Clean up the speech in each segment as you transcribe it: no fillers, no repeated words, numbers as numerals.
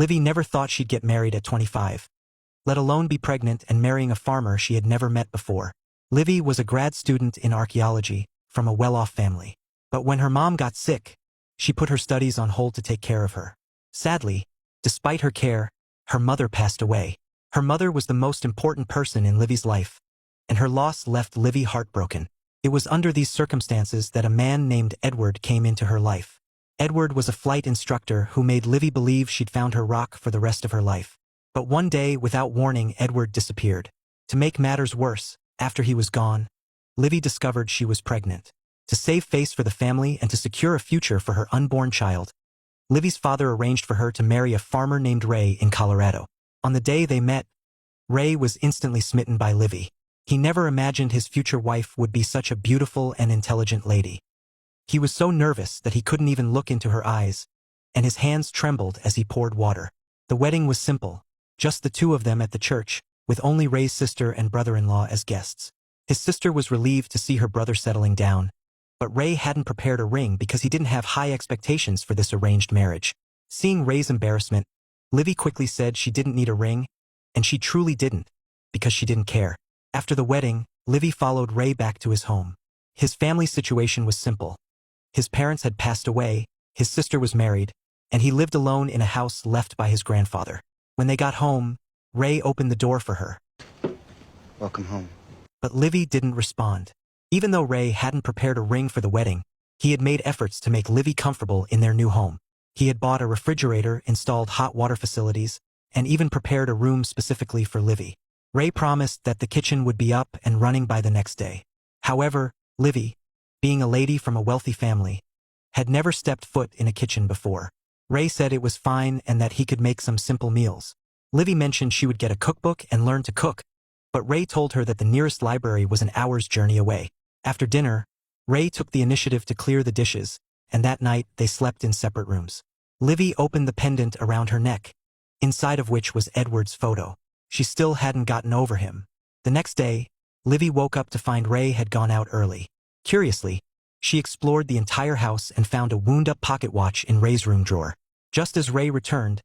Livy never thought she'd get married at 25. Let alone be pregnant and marrying a farmer she had never met before. Livy was a grad student in archaeology, from a well-off family. But when her mom got sick, she put her studies on hold to take care of her. Sadly, despite her care, her mother passed away. Her mother was the most important person in Livy's life, and her loss left Livy heartbroken. It was under these circumstances that a man named Edward came into her life. Edward was a flight instructor who made Livy believe she'd found her rock for the rest of her life. But one day, without warning, Edward disappeared. To make matters worse, after he was gone, Livy discovered she was pregnant. To save face for the family and to secure a future for her unborn child, Livy's father arranged for her to marry a farmer named Ray in Colorado. On the day they met, Ray was instantly smitten by Livy. He never imagined his future wife would be such a beautiful and intelligent lady. He was so nervous that he couldn't even look into her eyes, and his hands trembled as he poured water. The wedding was simple, just the two of them at the church, with only Ray's sister and brother-in-law as guests. His sister was relieved to see her brother settling down, but Ray hadn't prepared a ring because he didn't have high expectations for this arranged marriage. Seeing Ray's embarrassment, Livy quickly said she didn't need a ring, and she truly didn't, because she didn't care. After the wedding, Livy followed Ray back to his home. His family situation was simple. His parents had passed away, his sister was married, and he lived alone in a house left by his grandfather. When they got home, Ray opened the door for her. Welcome home. But Livy didn't respond. Even though Ray hadn't prepared a ring for the wedding, he had made efforts to make Livy comfortable in their new home. He had bought a refrigerator, installed hot water facilities, and even prepared a room specifically for Livy. Ray promised that the kitchen would be up and running by the next day. However, Livy, being a lady from a wealthy family, had never stepped foot in a kitchen before. Ray said it was fine and that he could make some simple meals. Livy mentioned she would get a cookbook and learn to cook, but Ray told her that the nearest library was an hour's journey away. After dinner, Ray took the initiative to clear the dishes, and that night they slept in separate rooms. Livy opened the pendant around her neck, inside of which was Edward's photo. She still hadn't gotten over him. The next day, Livy woke up to find Ray had gone out early. Curiously, she explored the entire house and found a wound-up pocket watch in Ray's room drawer. Just as Ray returned,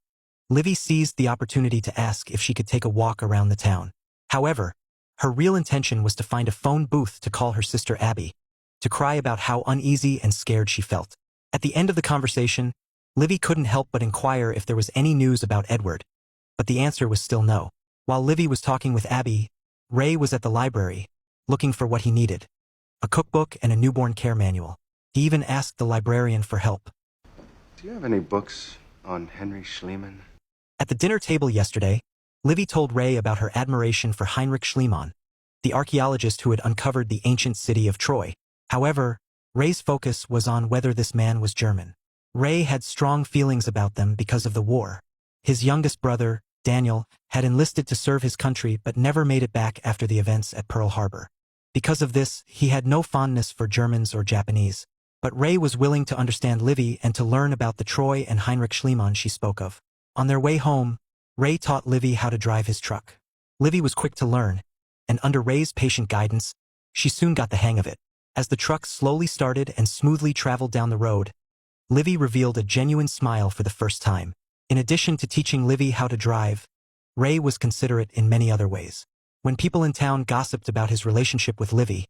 Livy seized the opportunity to ask if she could take a walk around the town. However, her real intention was to find a phone booth to call her sister Abby, to cry about how uneasy and scared she felt. At the end of the conversation, Livy couldn't help but inquire if there was any news about Edward, but the answer was still no. While Livy was talking with Abby, Ray was at the library, looking for what he needed: a cookbook and a newborn care manual. He even asked the librarian for help. Do you have any books on Henry Schliemann? At the dinner table yesterday, Livy told Ray about her admiration for Heinrich Schliemann, the archaeologist who had uncovered the ancient city of Troy. However, Ray's focus was on whether this man was German. Ray had strong feelings about them because of the war. His youngest brother, Daniel, had enlisted to serve his country but never made it back after the events at Pearl Harbor. Because of this, he had no fondness for Germans or Japanese. But Ray was willing to understand Livy and to learn about the Troy and Heinrich Schliemann she spoke of. On their way home, Ray taught Livy how to drive his truck. Livy was quick to learn, and under Ray's patient guidance, she soon got the hang of it. As the truck slowly started and smoothly traveled down the road, Livy revealed a genuine smile for the first time. In addition to teaching Livy how to drive, Ray was considerate in many other ways. When people in town gossiped about his relationship with Livy,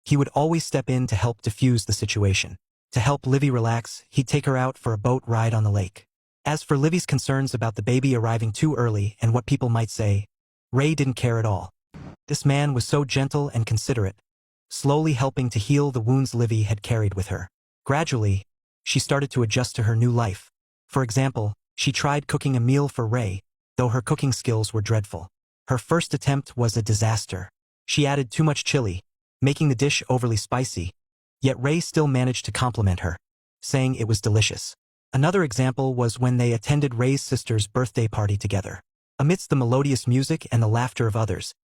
he would always step in to help diffuse the situation. To help Livy relax, he'd take her out for a boat ride on the lake. As for Livy's concerns about the baby arriving too early and what people might say, Ray didn't care at all. This man was so gentle and considerate, slowly helping to heal the wounds Livy had carried with her. Gradually, she started to adjust to her new life. For example, she tried cooking a meal for Ray, though her cooking skills were dreadful. Her first attempt was a disaster. She added too much chili, making the dish overly spicy, yet Ray still managed to compliment her, saying it was delicious. Another example was when they attended Ray's sister's birthday party together. Amidst the melodious music and the laughter of others,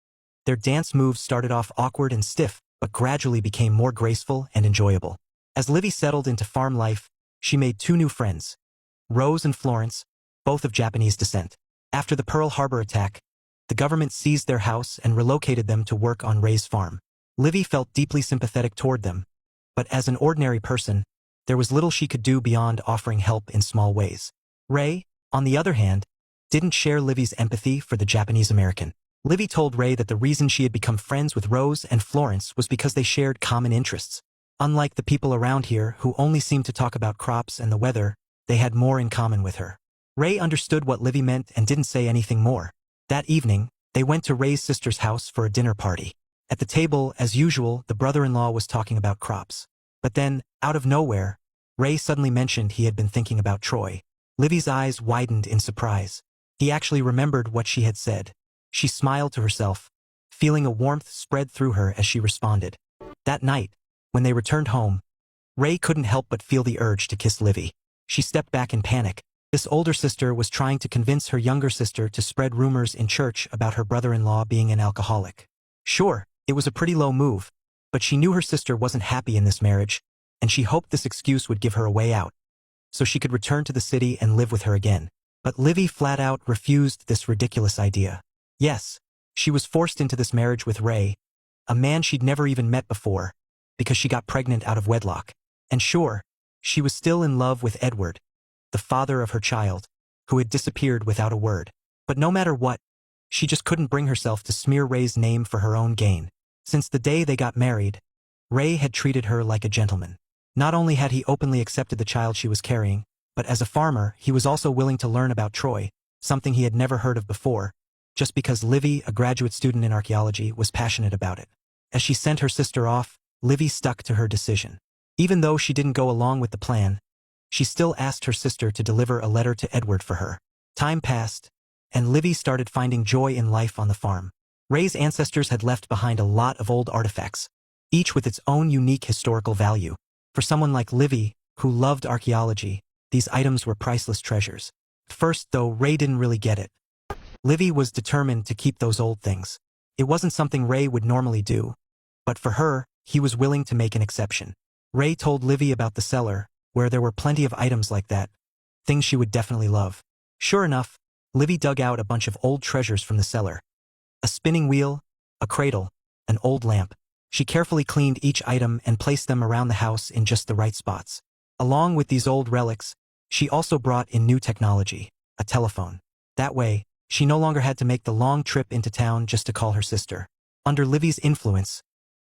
their dance moves started off awkward and stiff, but gradually became more graceful and enjoyable. As Livy settled into farm life, she made two new friends, Rose and Florence, both of Japanese descent. After the Pearl Harbor attack, the government seized their house and relocated them to work on Ray's farm. Livy felt deeply sympathetic toward them, but as an ordinary person, there was little she could do beyond offering help in small ways. Ray, on the other hand, didn't share Livy's empathy for the Japanese American. Livy told Ray that the reason she had become friends with Rose and Florence was because they shared common interests. Unlike the people around here who only seemed to talk about crops and the weather, they had more in common with her. Ray understood what Livy meant and didn't say anything more. That evening, they went to Ray's sister's house for a dinner party. At the table, as usual, the brother-in-law was talking about crops. But then, out of nowhere, Ray suddenly mentioned he had been thinking about Troy. Livy's eyes widened in surprise. He actually remembered what she had said. She smiled to herself, feeling a warmth spread through her as she responded. That night, when they returned home, Ray couldn't help but feel the urge to kiss Livy. She stepped back in panic. This older sister was trying to convince her younger sister to spread rumors in church about her brother-in-law being an alcoholic. Sure, it was a pretty low move, but she knew her sister wasn't happy in this marriage, and she hoped this excuse would give her a way out, so she could return to the city and live with her again. But Livy flat out refused this ridiculous idea. Yes, she was forced into this marriage with Ray, a man she'd never even met before, because she got pregnant out of wedlock. And sure, she was still in love with Edward, the father of her child, who had disappeared without a word. But no matter what, she just couldn't bring herself to smear Ray's name for her own gain. Since the day they got married, Ray had treated her like a gentleman. Not only had he openly accepted the child she was carrying, but as a farmer, he was also willing to learn about Troy, something he had never heard of before, just because Livy, a graduate student in archaeology, was passionate about it. As she sent her sister off, Livy stuck to her decision. Even though she didn't go along with the plan, she still asked her sister to deliver a letter to Edward for her. Time passed, and Livy started finding joy in life on the farm. Ray's ancestors had left behind a lot of old artifacts, each with its own unique historical value. For someone like Livy, who loved archaeology, these items were priceless treasures. First, though, Ray didn't really get it. Livy was determined to keep those old things. It wasn't something Ray would normally do, but for her, he was willing to make an exception. Ray told Livy about the cellar, where there were plenty of items like that, things she would definitely love. Sure enough, Livy dug out a bunch of old treasures from the cellar. A spinning wheel, a cradle, an old lamp. She carefully cleaned each item and placed them around the house in just the right spots. Along with these old relics, she also brought in new technology, a telephone. That way, she no longer had to make the long trip into town just to call her sister. Under Livy's influence,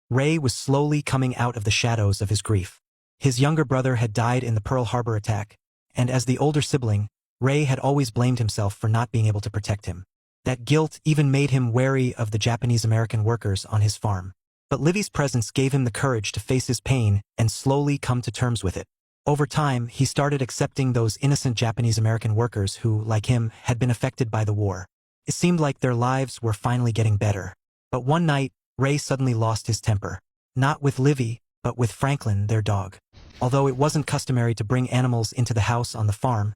Ray was slowly coming out of the shadows of his grief. His younger brother had died in the Pearl Harbor attack, and as the older sibling, Ray had always blamed himself for not being able to protect him. That guilt even made him wary of the Japanese-American workers on his farm. But Livy's presence gave him the courage to face his pain and slowly come to terms with it. Over time, he started accepting those innocent Japanese-American workers who, like him, had been affected by the war. It seemed like their lives were finally getting better. But one night, Ray suddenly lost his temper. Not with Livy, but with Franklin, their dog. Although it wasn't customary to bring animals into the house on the farm,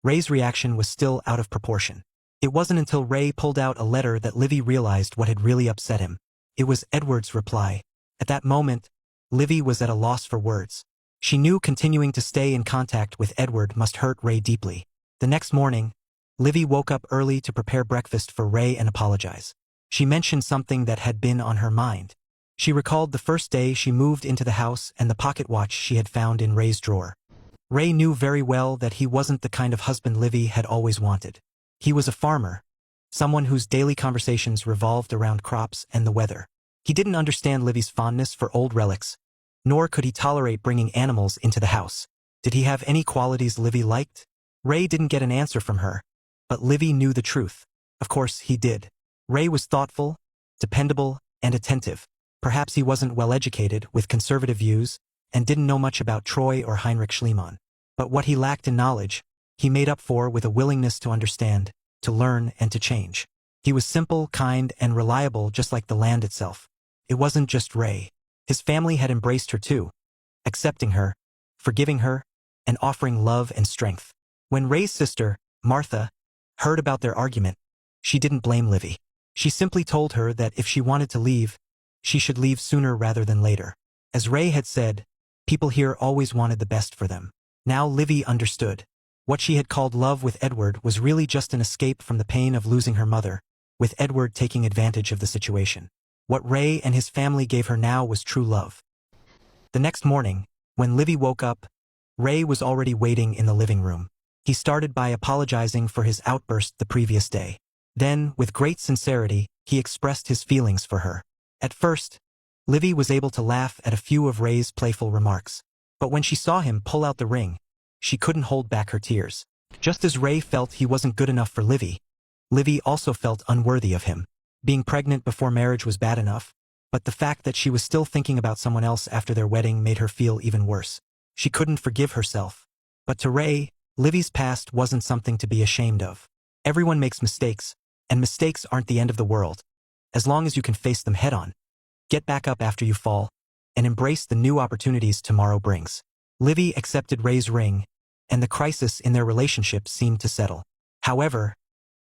Ray's reaction was still out of proportion. It wasn't until Ray pulled out a letter that Livy realized what had really upset him. It was Edward's reply. At that moment, Livy was at a loss for words. She knew continuing to stay in contact with Edward must hurt Ray deeply. The next morning, Livy woke up early to prepare breakfast for Ray and apologize. She mentioned something that had been on her mind. She recalled the first day she moved into the house and the pocket watch she had found in Ray's drawer. Ray knew very well that he wasn't the kind of husband Livy had always wanted. He was a farmer, someone whose daily conversations revolved around crops and the weather. He didn't understand Livy's fondness for old relics, nor could he tolerate bringing animals into the house. Did he have any qualities Livy liked? Ray didn't get an answer from her, but Livy knew the truth. Of course, he did. Ray was thoughtful, dependable, and attentive. Perhaps he wasn't well-educated, with conservative views, and didn't know much about Troy or Heinrich Schliemann. But what he lacked in knowledge, he made up for with a willingness to understand, to learn, and to change. He was simple, kind, and reliable, just like the land itself. It wasn't just Ray. His family had embraced her too, accepting her, forgiving her, and offering love and strength. When Ray's sister, Martha, heard about their argument, she didn't blame Livy. She simply told her that if she wanted to leave, she should leave sooner rather than later. As Ray had said, people here always wanted the best for them. Now Livy understood. What she had called love with Edward was really just an escape from the pain of losing her mother, with Edward taking advantage of the situation. What Ray and his family gave her now was true love. The next morning, when Livy woke up, Ray was already waiting in the living room. He started by apologizing for his outburst the previous day. Then, with great sincerity, he expressed his feelings for her. At first, Livy was able to laugh at a few of Ray's playful remarks. But when she saw him pull out the ring, she couldn't hold back her tears. Just as Ray felt he wasn't good enough for Livy also felt unworthy of him. Being pregnant before marriage was bad enough, but the fact that she was still thinking about someone else after their wedding made her feel even worse. She couldn't forgive herself. But to Ray, Livy's past wasn't something to be ashamed of. Everyone makes mistakes, and mistakes aren't the end of the world. As long as you can face them head-on, get back up after you fall, and embrace the new opportunities tomorrow brings. Livy accepted Ray's ring, and the crisis in their relationship seemed to settle. However,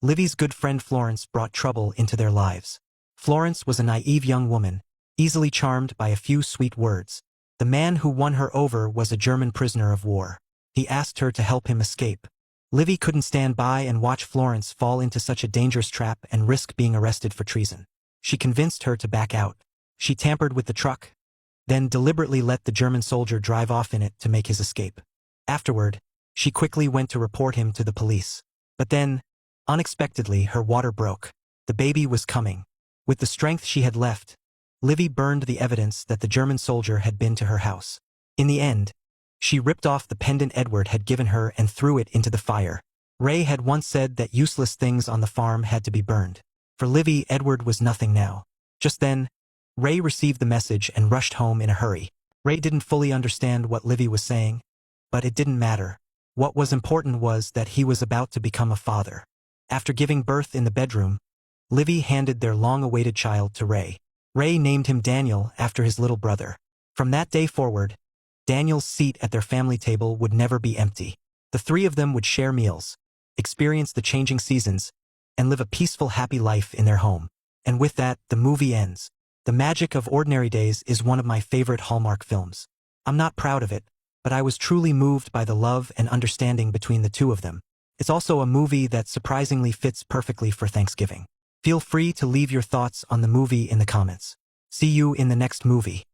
Livy's good friend Florence brought trouble into their lives. Florence was a naive young woman, easily charmed by a few sweet words. The man who won her over was a German prisoner of war. He asked her to help him escape. Livy couldn't stand by and watch Florence fall into such a dangerous trap and risk being arrested for treason. She convinced her to back out. She tampered with the truck, then deliberately let the German soldier drive off in it to make his escape. Afterward, she quickly went to report him to the police. But then, unexpectedly, her water broke. The baby was coming. With the strength she had left, Livy burned the evidence that the German soldier had been to her house. In the end, she ripped off the pendant Edward had given her and threw it into the fire. Ray had once said that useless things on the farm had to be burned. For Livy, Edward was nothing now. Just then, Ray received the message and rushed home in a hurry. Ray didn't fully understand what Livy was saying, but it didn't matter. What was important was that he was about to become a father. After giving birth in the bedroom, Livy handed their long-awaited child to Ray. Ray named him Daniel after his little brother. From that day forward, Daniel's seat at their family table would never be empty. The three of them would share meals, experience the changing seasons, and live a peaceful, happy life in their home. And with that, the movie ends. The Magic of Ordinary Days is one of my favorite Hallmark films. I'm not proud of it, but I was truly moved by the love and understanding between the two of them. It's also a movie that surprisingly fits perfectly for Thanksgiving. Feel free to leave your thoughts on the movie in the comments. See you in the next movie.